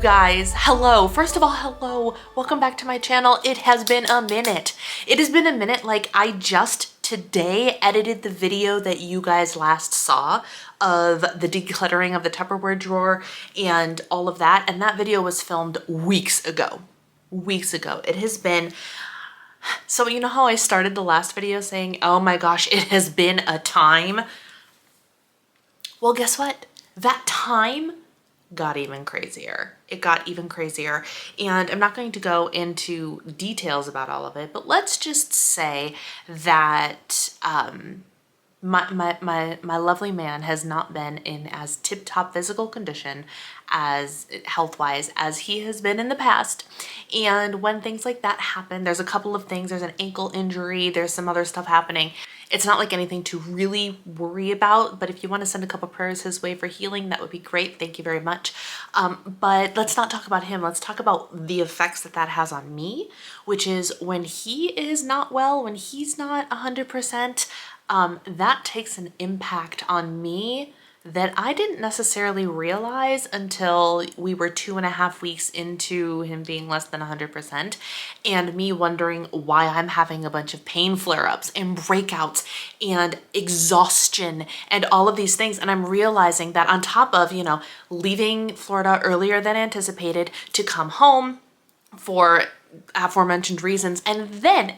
guys, hello. First of all, hello. Welcome back to my channel. It has been a minute. It has been a minute. Like, I just today edited the video that you guys last saw of the decluttering of the Tupperware drawer and all of that. And that video was filmed weeks ago. Weeks ago. It has been... So you know how I started the last video saying, oh my gosh, it has been a time? Well, guess what? That time got even crazier. It got even crazier. And I'm not going to go into details about all of it, but let's just say that my lovely man has not been in as tip-top physical condition as health-wise as he has been in the past. And when things like that happen, there's a couple of things. There's an ankle injury. There's some other stuff happening. It's not like anything to really worry about, but if you want to send a couple prayers his way for healing, that would be great. Thank you very much. But let's not talk about him. Let's talk about the effects that that has on me, which is when he is not well, when he's not 100%, that takes an impact on me that I didn't necessarily realize until we were 2.5 weeks into him being less than 100% and me wondering why I'm having a bunch of pain flare-ups and breakouts and exhaustion and all of these things. And I'm realizing that on top of, you know, leaving Florida earlier than anticipated to come home for aforementioned reasons. And then,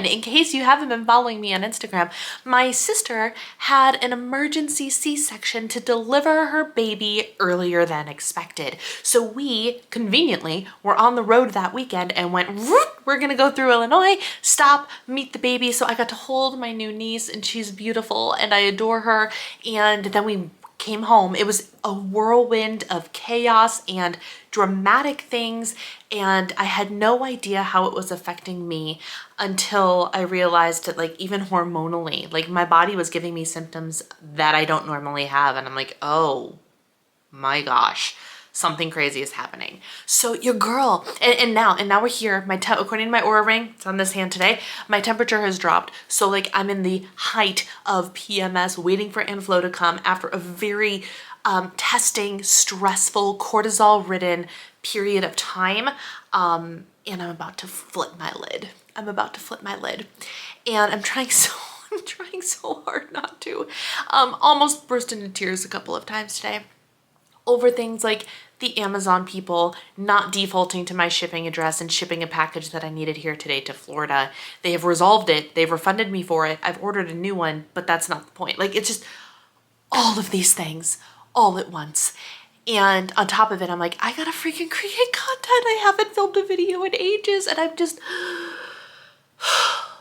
in case you haven't been following me on Instagram, my sister had an emergency C-section to deliver her baby earlier than expected. So we, conveniently, were on the road that weekend and went, we're gonna go through Illinois, stop, meet the baby. So I got to hold my new niece and she's beautiful and I adore her. And then we came home. It was a whirlwind of chaos and dramatic things, and I had no idea how it was affecting me until I realized that, like, even hormonally, like, my body was giving me symptoms that I don't normally have, and I'm like, oh my gosh, something crazy is happening. So your girl, and now we're here. According to my Aura ring, it's on this hand today, my temperature has dropped. So like I'm in the height of PMS, waiting for inflow to come after a very testing, stressful, cortisol-ridden period of time. And I'm about to flip my lid. And I'm trying so hard not to. Almost burst into tears a couple of times today over things like the Amazon people not defaulting to my shipping address and shipping a package that I needed here today to Florida. They have resolved it. They've refunded me for it. I've ordered a new one, but that's not the point. Like, it's just all of these things all at once. And on top of it, I'm like, I gotta freaking create content. I haven't filmed a video in ages, and I'm just...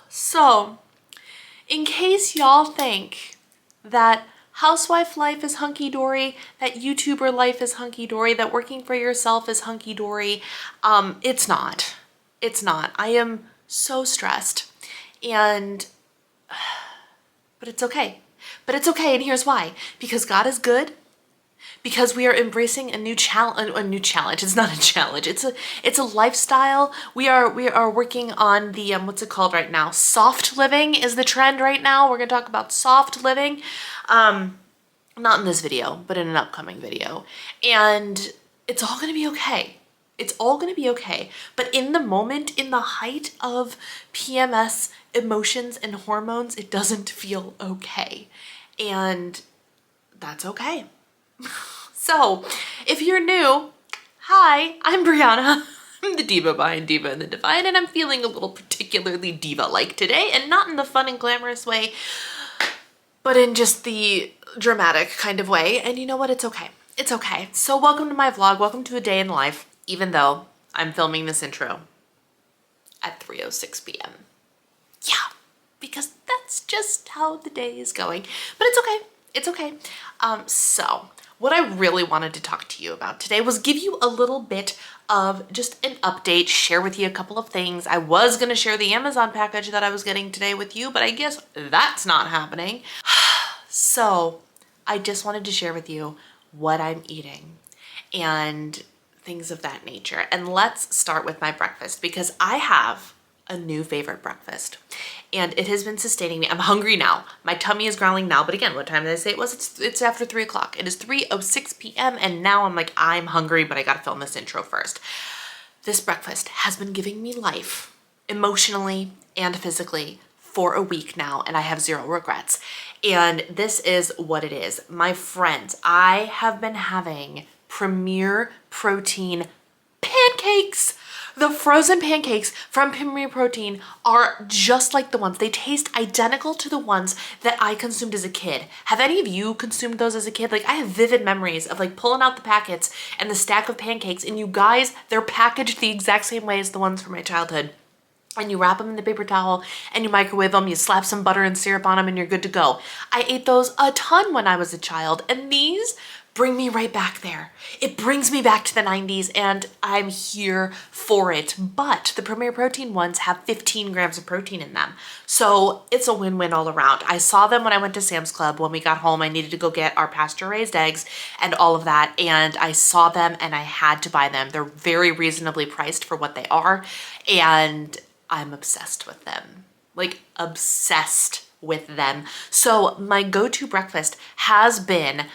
So, in case y'all think that housewife life is hunky-dory, that YouTuber life is hunky-dory, that working for yourself is hunky-dory, it's not. It's not. I am so stressed. And, but it's okay. But it's okay, and here's why. Because God is good. Because we are embracing a new challenge. It's not a challenge. It's a lifestyle. We are working on the what's it called right now? Soft living is the trend right now. We're gonna talk about soft living. Not in this video, but in an upcoming video. And it's all gonna be okay. It's all gonna be okay. But in the moment, in the height of PMS emotions and hormones, it doesn't feel okay. And that's okay. So, if you're new, hi, I'm Brianna. I'm the diva behind Diva and the Divine, and I'm feeling a little particularly diva-like today, and not in the fun and glamorous way, but in just the dramatic kind of way. And you know what? It's okay. It's okay. So welcome to my vlog. Welcome to a day in life, even though I'm filming this intro at 3:06 p.m. Yeah, because that's just how the day is going. But it's okay. It's okay. So what I really wanted to talk to you about today was give you a little bit of just an update, share with you a couple of things. I was going to share the Amazon package that I was getting today with you, but I guess that's not happening. So I just wanted to share with you what I'm eating and things of that nature. And let's start with my breakfast, because I have a new favorite breakfast. and it has been sustaining me. I'm hungry now. My tummy is growling now, but again, what time did I say it was? It's after 3 o'clock. It is 3:06 p.m. and now I'm like, I'm hungry, but I gotta film this intro first. This breakfast has been giving me life, emotionally and physically, for a week now, and I have zero regrets. And this is what it is. My friends, I have been having Premier Protein pancakes. The frozen pancakes from Premier Protein are just like the ones. They taste identical to the ones that I consumed as a kid. Have any of you consumed those as a kid? Like, I have vivid memories of like pulling out the packets and the stack of pancakes, and you guys, they're packaged the exact same way as the ones from my childhood. And you wrap them in the paper towel and you microwave them, you slap some butter and syrup on them and you're good to go. I ate those a ton when I was a child, and these bring me right back there. It brings me back to the 90s and I'm here for it. But the Premier Protein ones have 15 grams of protein in them. So it's a win-win all around. I saw them when I went to Sam's Club. When we got home, I needed to go get our pasture-raised eggs and all of that. And I saw them and I had to buy them. They're very reasonably priced for what they are. And I'm obsessed with them. Like, obsessed with them. So my go-to breakfast has been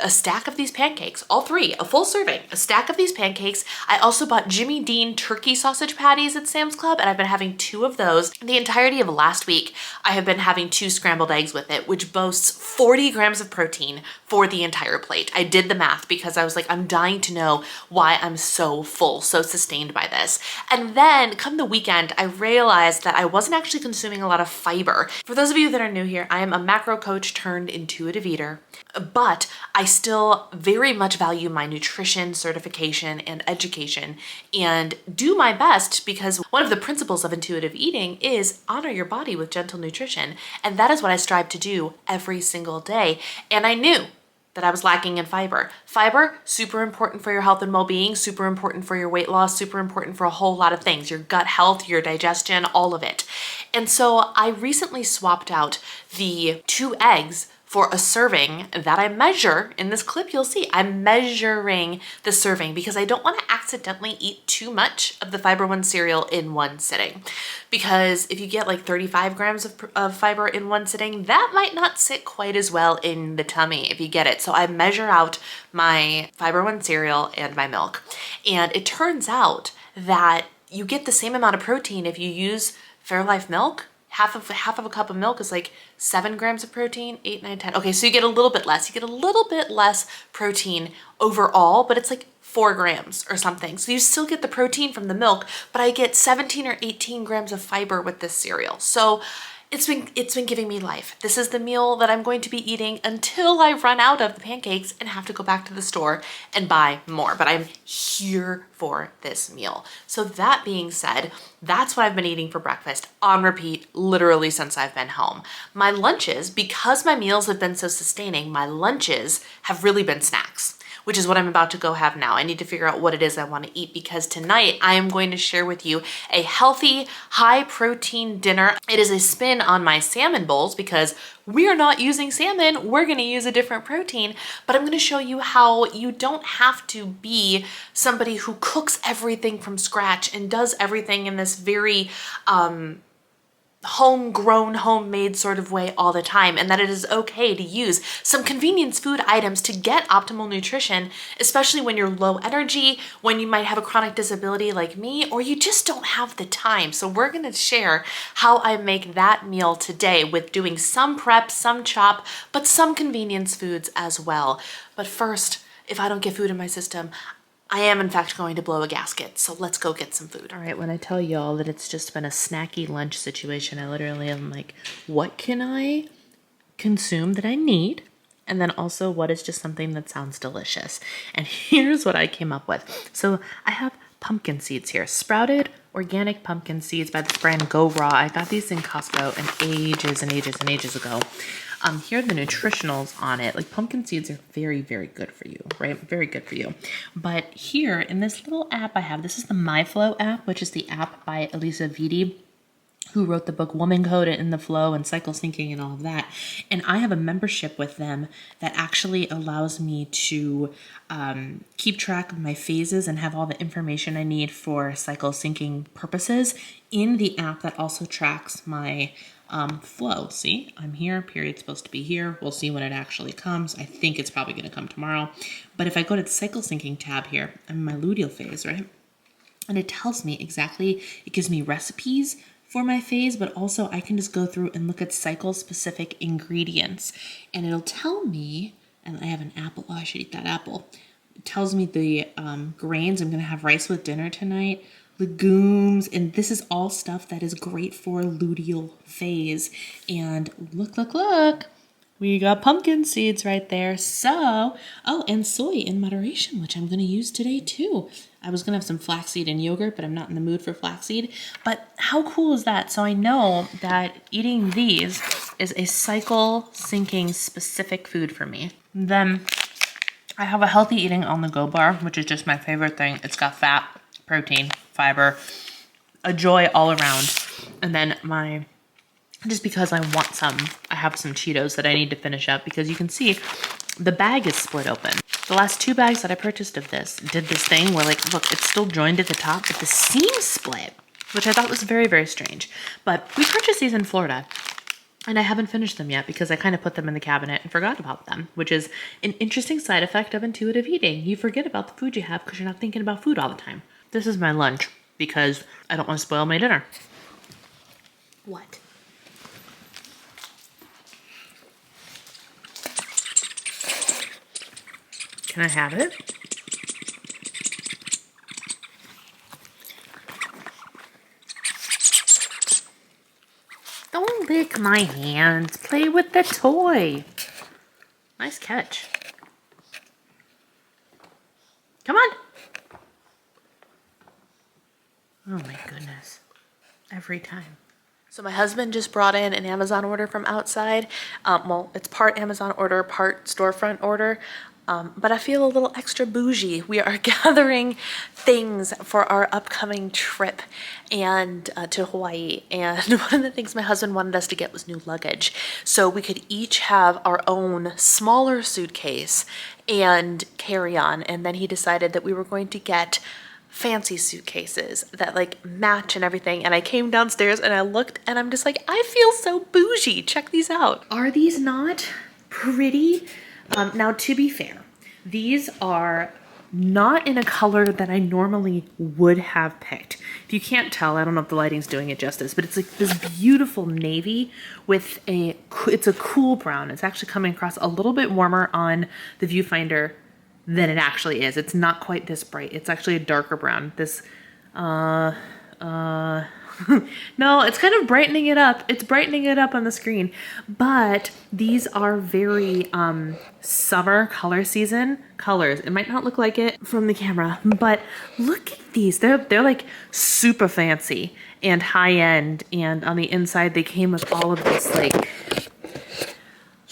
a stack of these pancakes, all three, a full serving, a stack of these pancakes. I also bought Jimmy Dean turkey sausage patties at Sam's Club, and I've been having 2 of those. The entirety of last week, I have been having 2 scrambled eggs with it, which boasts 40 grams of protein for the entire plate. I did the math because I was like, I'm dying to know why I'm so full, so sustained by this. And then come the weekend, I realized that I wasn't actually consuming a lot of fiber. For those of you that are new here, I am a macro coach turned intuitive eater, but I still very much value my nutrition certification and education and do my best, because one of the principles of intuitive eating is honor your body with gentle nutrition. And that is what I strive to do every single day. And I knew that I was lacking in fiber. Fiber, super important for your health and well-being, super important for your weight loss, super important for a whole lot of things, your gut health, your digestion, all of it. And so I recently swapped out the 2 eggs for a serving that I measure. In this clip, you'll see I'm measuring the serving because I don't want to accidentally eat too much of the Fiber One cereal in one sitting. Because if you get like 35 grams of fiber in one sitting, that might not sit quite as well in the tummy if you get it. So I measure out my Fiber One cereal and my milk. And it turns out that you get the same amount of protein if you use Fairlife milk. Half of a cup of milk is like 7 grams of protein, 8, 9, 10. Okay, so you get a little bit less. You get a little bit less protein overall, but it's like 4 grams or something. So you still get the protein from the milk, but I get 17 or 18 grams of fiber with this cereal. So it's been giving me life. This is the meal that I'm going to be eating until I run out of the pancakes and have to go back to the store and buy more. But I'm here for this meal. So that being said, that's what I've been eating for breakfast on repeat, literally since I've been home. My lunches, because my meals have been so sustaining, my lunches have really been snacks, which is what I'm about to go have now. I need to figure out what it is I want to eat, because tonight I am going to share with you a healthy, high protein dinner. It is a spin on my salmon bowls because we are not using salmon. We're going to use a different protein, but I'm going to show you how you don't have to be somebody who cooks everything from scratch and does everything in this very, homegrown, homemade sort of way all the time, and that it is okay to use some convenience food items to get optimal nutrition, especially when you're low energy, when you might have a chronic disability like me, or you just don't have the time. So we're gonna share how I make that meal today with doing some prep, some chop, but some convenience foods as well. But first, if I don't get food in my system, I am in fact going to blow a gasket, so let's go get some food. All right, when I tell y'all that it's just been a snacky lunch situation, I literally am like, what can I consume that I need? And then also, what is just something that sounds delicious? And here's what I came up with. So I have pumpkin seeds here, sprouted organic pumpkin seeds by this brand Go Raw. I got these in Costco and ages and ages and ages ago. Here are the nutritionals on it. Like, pumpkin seeds are very, very good for you, right? Very good for you. But here in this little app I have, this is the MyFlow app, which is the app by Elisa Vitti, who wrote the book Woman Code in the Flow and Cycle Syncing and all of that. And I have a membership with them that actually allows me to keep track of my phases and have all the information I need for cycle syncing purposes in the app that also tracks my flow. See, I'm here, period's supposed to be here. We'll see when it actually comes. I think it's probably going to come tomorrow. But if I go to the cycle syncing tab here, I'm in my luteal phase, right? And it tells me exactly, it gives me recipes for my phase, but also I can just go through and look at cycle specific ingredients, and it'll tell me, and I have an apple, oh, I should eat that apple. It tells me the grains. I'm going to have rice with dinner tonight, legumes, and this is all stuff that is great for luteal phase. And look, we got pumpkin seeds right there. So, oh, and soy in moderation, which I'm going to use today too. I was going to have some flaxseed and yogurt, but I'm not in the mood for flaxseed. But how cool is that? So I know that eating these is a cycle syncing specific food for me. Then I have a healthy eating on the go bar, which is just my favorite thing. It's got fat, protein, fiber, a joy all around. And then just because I want some, I have some Cheetos that I need to finish up, because you can see the bag is split open. The last 2 bags that I purchased of this did this thing where, like, look, it's still joined at the top, but the seam split, which I thought was very, very strange. But we purchased these in Florida, and I haven't finished them yet because I kind of put them in the cabinet and forgot about them, which is an interesting side effect of intuitive eating. You forget about the food you have because you're not thinking about food all the time. This is my lunch because I don't want to spoil my dinner. What? Can I have it? Don't lick my hands. Play with the toy. Nice catch. Come on. Oh my goodness. Every time. So my husband just brought in an Amazon order from outside. Well, it's part Amazon order, part storefront order. But I feel a little extra bougie. We are gathering things for our upcoming trip and to Hawaii. And one of the things my husband wanted us to get was new luggage, so we could each have our own smaller suitcase and carry on. And then he decided that we were going to get fancy suitcases that like match and everything. And I came downstairs and I looked and I'm just like, I feel so bougie. Check these out. Are these not pretty? Now, to be fair, these are not in a color that I normally would have picked. If you can't tell, I don't know if the lighting's doing it justice, but it's like this beautiful navy with it's a cool brown. It's actually coming across a little bit warmer on the viewfinder than it actually is. It's not quite this bright. It's actually a darker brown. This, no, it's kind of brightening it up. It's brightening it up on the screen. But these are very summer color season colors. It might not look like it from the camera, but look at these. They're like super fancy and high end. And on the inside, they came with all of this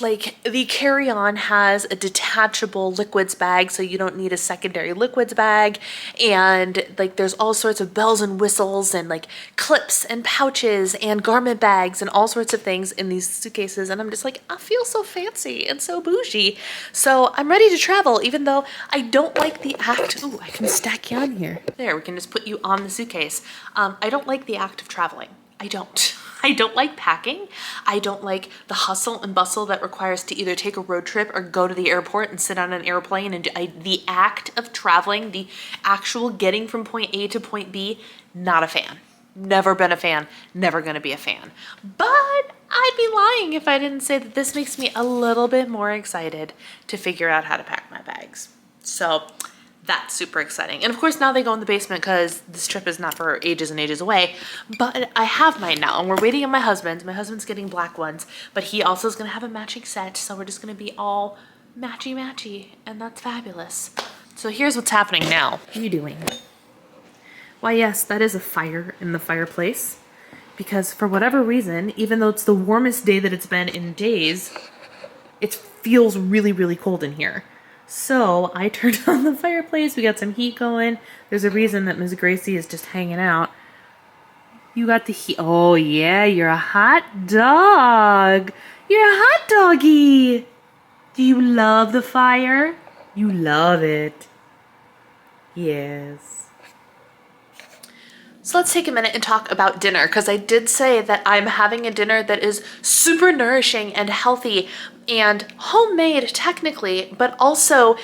like the carry-on has a detachable liquids bag, so you don't need a secondary liquids bag. And like there's all sorts of bells and whistles and like clips and pouches and garment bags and all sorts of things in these suitcases. And I'm just like, I feel so fancy and so bougie. So I'm ready to travel, even though I don't like the act. Ooh, I can stack you on here. There, we can just put you on the suitcase. I don't like the act of traveling. I don't like packing. I don't like the hustle and bustle that requires to either take a road trip or go to the airport and sit on an airplane and the act of traveling, the actual getting from point A to point B, not a fan. Never been a fan, never gonna be a fan. But I'd be lying if I didn't say that this makes me a little bit more excited to figure out how to pack my bags. So that's super exciting. And of course now they go in the basement because this trip is not for ages and ages away, but I have mine now and we're waiting on my husband. My husband's getting black ones, but he also is gonna have a matching set. So we're just gonna be all matchy and that's fabulous. So here's what's happening now. What are you doing? Why, yes, that is a fire in the fireplace because for whatever reason, even though it's the warmest day that it's been in days, it feels really, really cold in here. So I turned on the fireplace. We got some heat going. There's a reason that Ms. Gracie is just hanging out. You got the heat. Oh yeah, you're a hot dog. You're a hot doggy. Do you love the fire? You love it. Yes. So let's take a minute and talk about dinner, because I did say that I'm having a dinner that is super nourishing and healthy and homemade technically, but also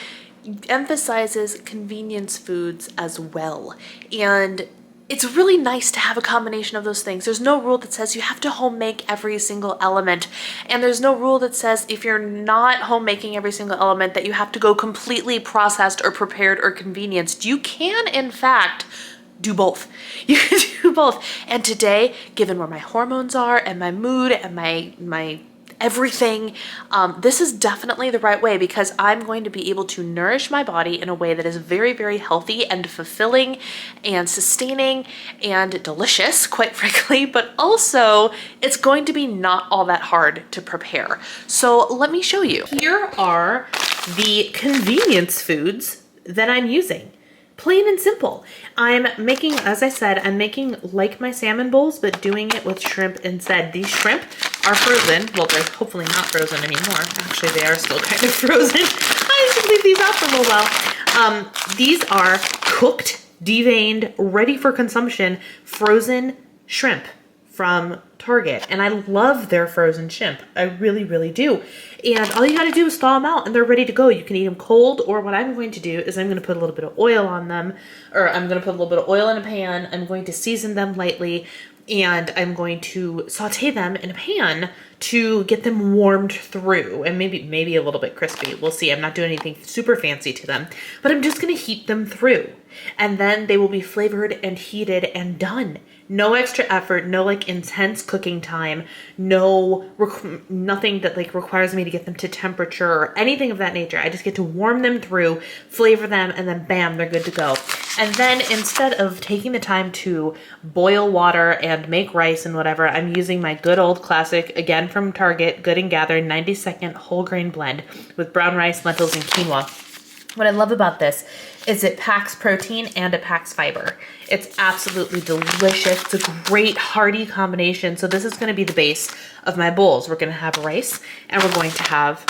emphasizes convenience foods as well. And it's really nice to have a combination of those things. There's no rule that says you have to home make every single element. And there's no rule that says if you're not home making every single element that you have to go completely processed or prepared or convenienced. You can, in fact, do both. You can do both. And today, given where my hormones are and my mood and my everything, this is definitely the right way, because I'm going to be able to nourish my body in a way that is very, very healthy and fulfilling and sustaining and delicious, quite frankly, but also it's going to be not all that hard to prepare. So let me show you. Here are the convenience foods that I'm using. Plain and simple. I'm making, as I said, I'm making like my salmon bowls, but doing it with shrimp instead. These shrimp are frozen. Well, they're hopefully not frozen anymore. Actually, they are still kind of frozen. I should leave these out for a little while. These are cooked, deveined, ready for consumption, frozen shrimp from Target. And I love their frozen shrimp. I really, really do. And all you gotta do is thaw them out and they're ready to go. You can eat them cold, or what I'm going to do is I'm gonna put a little bit of oil on them, or I'm gonna put a little bit of oil in a pan. I'm going to season them lightly, and I'm going to saute them in a pan to get them warmed through, and maybe a little bit crispy. We'll see. I'm not doing anything super fancy to them, but I'm just gonna heat them through, and then they will be flavored and heated and done. No extra effort, no like intense cooking time, nothing that like requires me to get them to temperature or anything of that nature. I just get to warm them through, flavor them, and then bam, they're good to go. And then instead of taking the time to boil water and make rice and whatever, I'm using my good old classic, again from Target, Good and Gather 90-second whole grain blend with brown rice, lentils, and quinoa. What I love about this is it packs protein and it packs fiber. It's absolutely delicious. It's a great hearty combination. So this is gonna be the base of my bowls. We're gonna have rice and we're going to have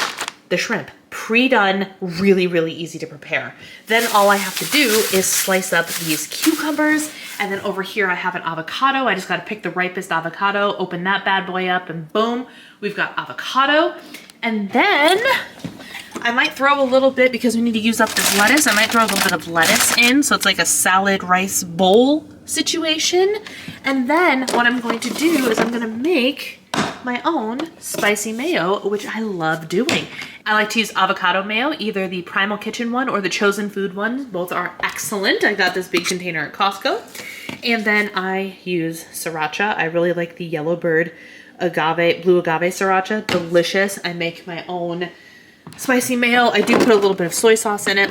the shrimp. Pre-done, really, really easy to prepare. Then all I have to do is slice up these cucumbers, and then over here I have an avocado. I just gotta pick the ripest avocado, open that bad boy up, and boom, we've got avocado. And then I might throw a little bit, because we need to use up this lettuce, I might throw a little bit of lettuce in, so it's like a salad rice bowl situation. And then what I'm going to do is I'm gonna make my own spicy mayo, which I love doing. I like to use avocado mayo, either the Primal Kitchen one or the Chosen Food one. Both are excellent. I got this big container at Costco. And then I use sriracha. I really like the Yellowbird blue agave sriracha. Delicious. I make my own spicy mayo. I do put a little bit of soy sauce in it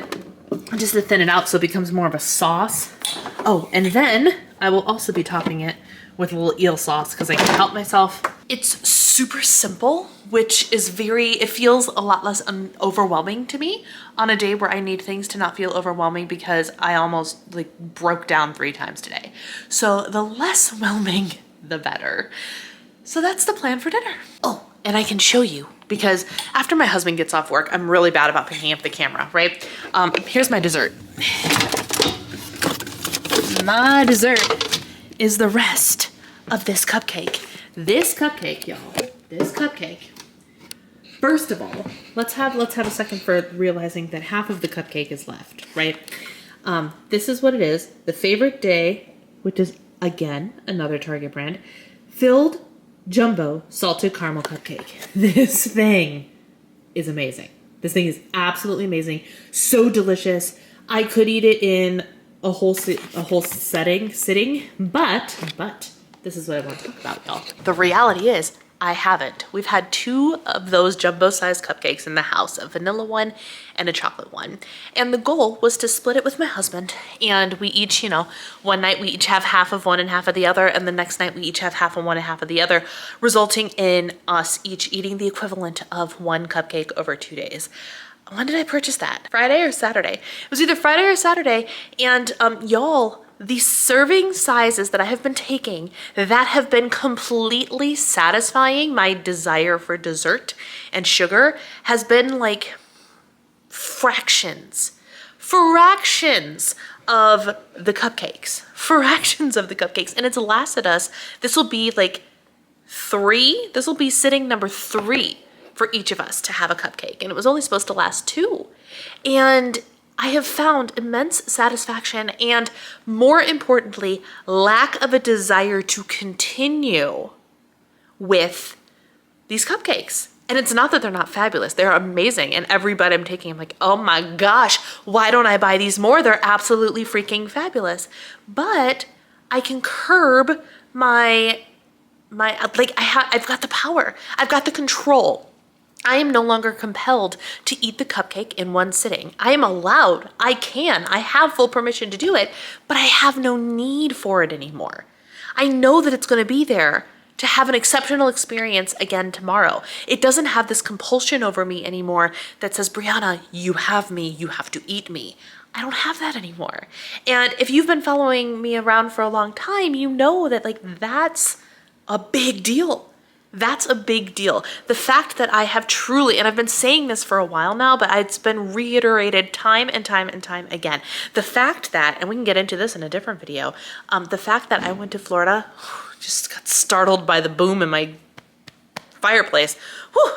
just to thin it out so it becomes more of a sauce. Oh, and then I will also be topping it with a little eel sauce because I can help myself. It's super simple, which is it feels a lot less overwhelming to me on a day where I need things to not feel overwhelming, because I almost like broke down 3 times today. So the less whelming, the better. So that's the plan for dinner. Oh, and I can show you, because after my husband gets off work, I'm really bad about picking up the camera, right? Here's my dessert. My dessert is the rest of this cupcake. This cupcake, y'all, this cupcake. First of all, let's have a second for realizing that half of the cupcake is left, right? This is what it is. The Favorite Day, which is, again, another Target brand, filled jumbo salted caramel cupcake. This thing is amazing. This thing is absolutely amazing. So delicious. I could eat it in a whole sitting, but this is what I want to talk about, y'all. The reality is, I haven't. We've had 2 of those jumbo-sized cupcakes in the house, a vanilla one and a chocolate one. And the goal was to split it with my husband, and we each, one night we each have half of one and half of the other, and the next night we each have half of one and half of the other, resulting in us each eating the equivalent of 1 cupcake over 2 days. When did I purchase that? Friday or Saturday? It was either Friday or Saturday, and y'all, the serving sizes that I have been taking that have been completely satisfying my desire for dessert and sugar has been like fractions of the cupcakes, fractions of the cupcakes. And it's lasted us, this will be like this will be sitting number 3 for each of us to have a cupcake. And it was only supposed to last 2. And I have found immense satisfaction and, more importantly, lack of a desire to continue with these cupcakes. And it's not that they're not fabulous. They're amazing. And every bite I'm taking, I'm like, oh my gosh, why don't I buy these more? They're absolutely freaking fabulous. But I can curb I've got the power. I've got the control. I am no longer compelled to eat the cupcake in one sitting. I am allowed. I have full permission to do it, but I have no need for it anymore. I know that it's going to be there to have an exceptional experience again tomorrow. It doesn't have this compulsion over me anymore that says, Brianna, you have me, you have to eat me. I don't have that anymore. And if you've been following me around for a long time, you know that that's a big deal. That's a big deal. The fact that I have truly, and I've been saying this for a while now, but it's been reiterated time and time and time again. The fact that, and we can get into this in a different video, the fact that I went to Florida, just got startled by the boom in my fireplace. Whew,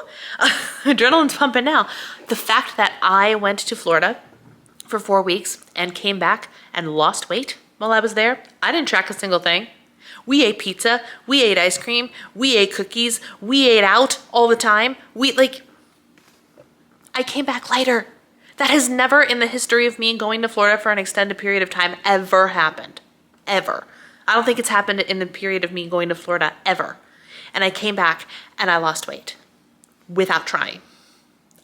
adrenaline's pumping now. The fact that I went to Florida for 4 weeks and came back and lost weight while I was there, I didn't track a single thing. We ate pizza, we ate ice cream, we ate cookies, we ate out all the time. I came back lighter. That has never in the history of me going to Florida for an extended period of time ever happened. Ever. I don't think it's happened in the period of me going to Florida ever. And I came back and I lost weight without trying.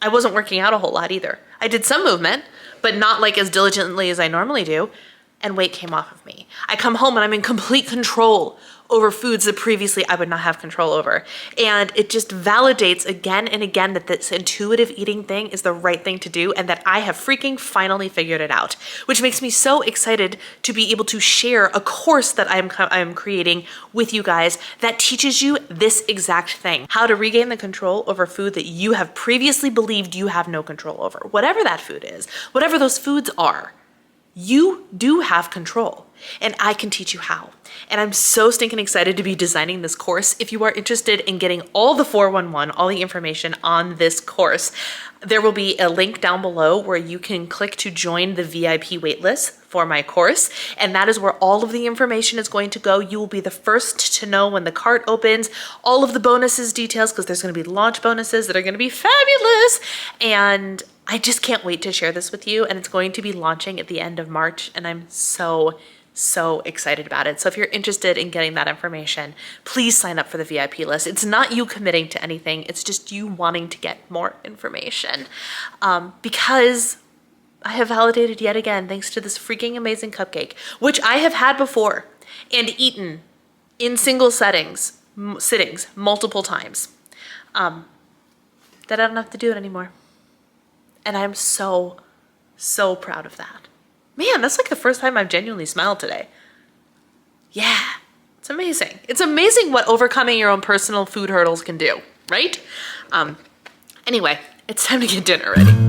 I wasn't working out a whole lot either. I did some movement, but not as diligently as I normally do. And weight came off of me. I come home and I'm in complete control over foods that previously I would not have control over. And it just validates again and again that this intuitive eating thing is the right thing to do and that I have freaking finally figured it out, which makes me so excited to be able to share a course that I'm creating with you guys that teaches you this exact thing, how to regain the control over food that you have previously believed you have no control over. Whatever that food is, whatever those foods are, you do have control, and I can teach you how. And I'm so stinking excited to be designing this course. If you are interested in getting all the 411, all the information on this course, there will be a link down below where you can click to join the VIP waitlist for my course. And that is where all of the information is going to go. You will be the first to know when the cart opens, all of the bonuses details, because there's going to be launch bonuses that are going to be fabulous. And I just can't wait to share this with you. And it's going to be launching at the end of March. And I'm so excited about it. So if you're interested in getting that information, please sign up for the VIP list. It's not you committing to anything. It's just you wanting to get more information. Because I have validated yet again, thanks to this freaking amazing cupcake, which I have had before and eaten in single sittings multiple times, that I don't have to do it anymore. And I'm so proud of that. Man, that's the first time I've genuinely smiled today. Yeah, it's amazing. It's amazing what overcoming your own personal food hurdles can do, right? Anyway, it's time to get dinner ready.